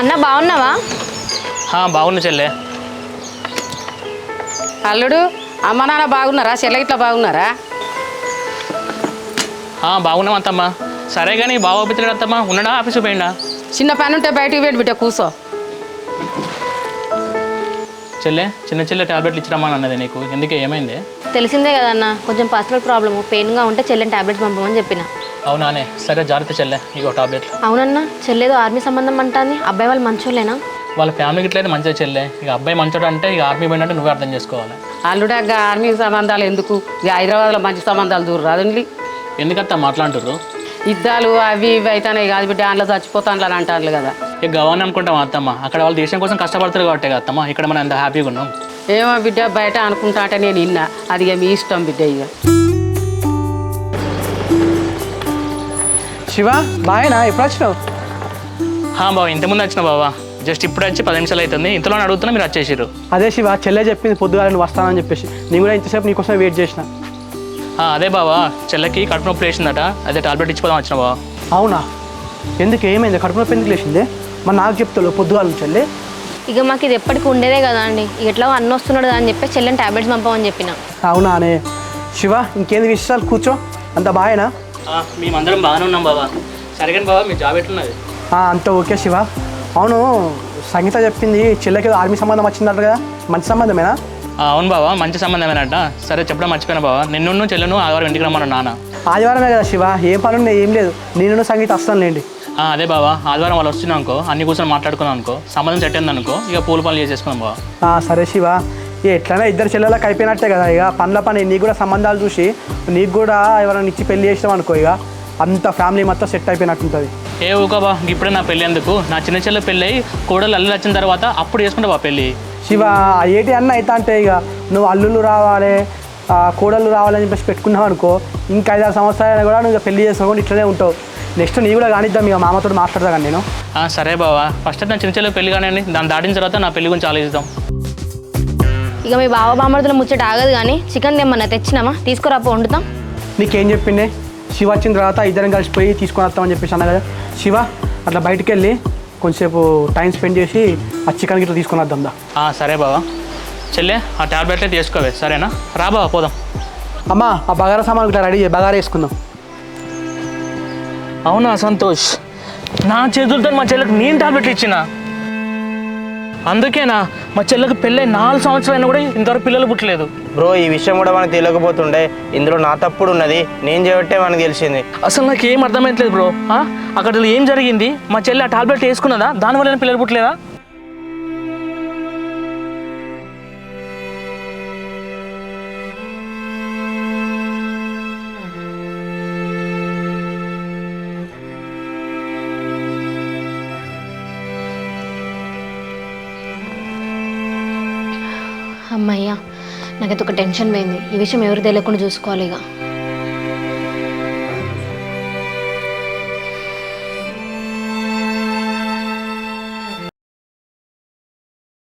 అన్న బాగున్నావా? బాగున్నా చెల్లె. అల్లుడు అమ్మ నాన్న బాగున్నారా? చెల్లె ఇట్లా బాగున్నారా? బాగున్నాం అత్తమ్మ. సరే కానీ బాగా ఒప్పించలేడు అత్తమ్మ. ఉన్నాడా ఆఫీసు పోయిండా? చిన్న పని ఉంటే బయటికి వెళ్ళి బిడ్డ కూర్చో. చెల్లె చిన్న చెల్లె టాబ్లెట్లు ఇచ్చిరమ్మని అన్నది నీకు, ఎందుకే ఏమైంది? తెలిసిందే కదా అన్న, కొంచెం పర్సనల్ ప్రాబ్లము, పెయిన్గా ఉంటే చెల్లెని టాబ్లెట్స్ పంపమని చెప్పిన. అవునానే, సరే జాగ్రత్త చెల్లె, ఇగో టాబ్లెట్లు. అవునన్నా, చెల్లేదో ఆర్మీ సంబంధం అంటాంది. అబ్బాయి వాళ్ళు మంచోళ్ళేనా? వాళ్ళ ఫ్యామిలీకి ఇట్లయితే మంచిగా చెల్లె. ఇక అబ్బాయి మంచోడు అంటే ఇక ఆర్మీ పోయినట్టు నువ్వే అర్థం చేసుకోవాలి. అల్లుడాక ఆర్మీ సంబంధాలు ఎందుకు? ఇక హైదరాబాద్లో మంచి సంబంధాలు దూరం రాదండి. ఎందుకత్తా మాట్లాంటారు? యుద్ధాలు అవి ఇవి అయితేనే కాదు బిడ్డ, అందులో చచ్చిపోతాను అని అంటారు కదా. ఇక గవర్న అనుకుంటాం అత్తమ్మ, అక్కడ వాళ్ళు దేశం కోసం కష్టపడతారు కాబట్టి కదా అత్తమ్మ, ఇక్కడ మనం ఎంత హ్యాపీగా ఉన్నాం. ఏమో బిడ్డ, బయట అనుకుంటా అంటే నేను విన్నా. అది ఇక మీ ఇష్టం బిడ్డ. ఇక శివ బాయనా, ఎప్పుడు వచ్చినావు? బాబా ఇంతకుముందు వచ్చిన బాబా, జస్ట్ ఇప్పుడు వచ్చి 10 నిమిషాలు అవుతుంది. ఇంతలో అడుగుతున్నా, మీరు వచ్చేసారు. అదే శివ, చెల్లె చెప్పింది పొద్దుగాల నువ్వు వస్తానని చెప్పేసి, నేను కూడా ఇంతసేపు నీకోసం వెయిట్ చేసిన. అదే బాబా, చెల్లెకి కడుపు నొప్పి లేచిందట, అదే టాబ్లెట్ ఇచ్చిపోదాం వచ్చిన బాబా. అవునా? ఎందుకు ఏమైంది? కడుపు నొప్పి ఎందుకు లేచింది? మరి నాకు చెప్తావు పొద్దుగాల చెల్లి. ఇక మాకు ఇది ఎప్పటికి ఉండేదే కదా అండి. ఎట్లా అన్న వస్తున్నాడు అని చెప్పి చెల్లెని టాబ్లెట్స్ పంపమని చెప్పిన. అవునా అనే శివ, ఇంకేంది విషయాలు? కూర్చో. అంత బాయేనా? మేమందరం బాగానే ఉన్నాం బాబా. సరే కానీ బాబా, మీ జాబ్ ఎట్లున్నది? అంత ఓకే శివ. అవును, సంగీత చెప్పింది చెల్లెకి ఆర్మీ సంబంధం వచ్చిందట కదా, మంచి సంబంధమేనా? అవును బాబా, మంచి సంబంధమేనట. సరే చెప్పడం మర్చిపోయినా బాబా, నిన్ను చెల్లెను ఆదివారం ఇంటికి రమ్మన్నా నాన్న. ఆదివారమే కదా శివ, ఏం పని ఏం లేదు. నేను సంగీత వస్తాను లేండి. అదే బాబా, ఆదివారం వాళ్ళు వస్తున్నాం అనుకో, అన్ని కూర్చొని మాట్లాడుకున్నాం అనుకో, సంబంధం సెట్ అయింది అనుకో, ఇక పూల పనులు చేసేసుకున్నాం బాబా. సరే శివ, ఎట్లయినా ఇద్దరు చెల్లెలకు అయిపోయినట్టే కదా. ఇక పనుల పని నీకు కూడా సంబంధాలు చూసి నీకు కూడా ఎవరైనా ఇచ్చి పెళ్లి చేసినాం అనుకో, ఇక అంత ఫ్యామిలీ మొత్తం సెట్ అయిపోయినట్టుంటుంది. ఊకబా, ఇప్పుడే నా పెళ్ళి ఎందుకు? నా చిన్న చెల్లె పెళ్ళి అయ్యి కోడలు అల్లు వచ్చిన తర్వాత అప్పుడు చేసుకుంటా బా పెళ్ళి. శివ, ఏటి అన్న అవుతా అంటే ఇక నువ్వు అల్లుళ్ళు రావాలి, కోడళ్ళు రావాలని చెప్పేసి పెట్టుకున్నావు అనుకో, ఇంకా 5-6 సంవత్సరాలు కూడా నువ్వు పెళ్లి చేసుకోకుండా ఇట్లనే ఉంటావు. నెక్స్ట్ నీ కూడా కానిద్దాం, ఇక మామతో మాట్లాడతా కానీ నేను. సరే బాబా, ఫస్ట్ నా చిన్న చెల్లె పెళ్లి కానీ దాన్ని దాటిన తర్వాత నా పెళ్లి గురించి ఆలోచిద్దాం. ఇక మీ బావ బామర్దుల ముచ్చట ఆగదు కానీ చికెన్ ఏమన్నా తెచ్చినామా? తీసుకురాపో, వండుతాం. నీకేం చెప్పిండే? శివ వచ్చిన తర్వాత ఇద్దరం కలిసిపోయి తీసుకొని వస్తామని చెప్పేసి అన్నా కదా. శివ, అట్లా బయటికి వెళ్ళి కొంచెంసేపు టైం స్పెండ్ చేసి ఆ చికెన్ గిట్లా తీసుకొని వద్దాం దా. సరే బాబా. చెల్లె, ఆ టాబ్లెట్లే తీసుకోవే, సరేనా? రా బాబా పోదాం. అమ్మా, ఆ బగారా సామాన్ ఇట్లా రెడీ చేయి, బగారా వేసుకుందాం. అవునా సంతోష్, నా చేతులతో మా చెల్లెకి నేను టాబ్లెట్లు ఇచ్చిన. అందుకేనా మా చెల్లెకి పెళ్ళై 4 సంవత్సరాలు అయినా కూడా ఇంతవరకు పిల్లలు పుట్టలేదు. బ్రో, ఈ విషయం కూడా మనకు తెలియకపోతుండే. ఇందులో నా తప్పుడు ఉన్నది, నేను చేయబట్టే మనకు తెలిసింది. అసలు నాకు ఏం అర్థమైతలేదు బ్రో. అక్కడ ఏం జరిగింది? మా చెల్లి ఆ టాబ్లెట్ వేసుకున్నదా? దానివల్ల పిల్లలు పుట్టలేదా? అమ్మయ్యా, నాకైతే ఒక టెన్షన్ పోయింది. ఈ విషయం ఎవరు తెలియకుండా చూసుకోవాలి ఇక.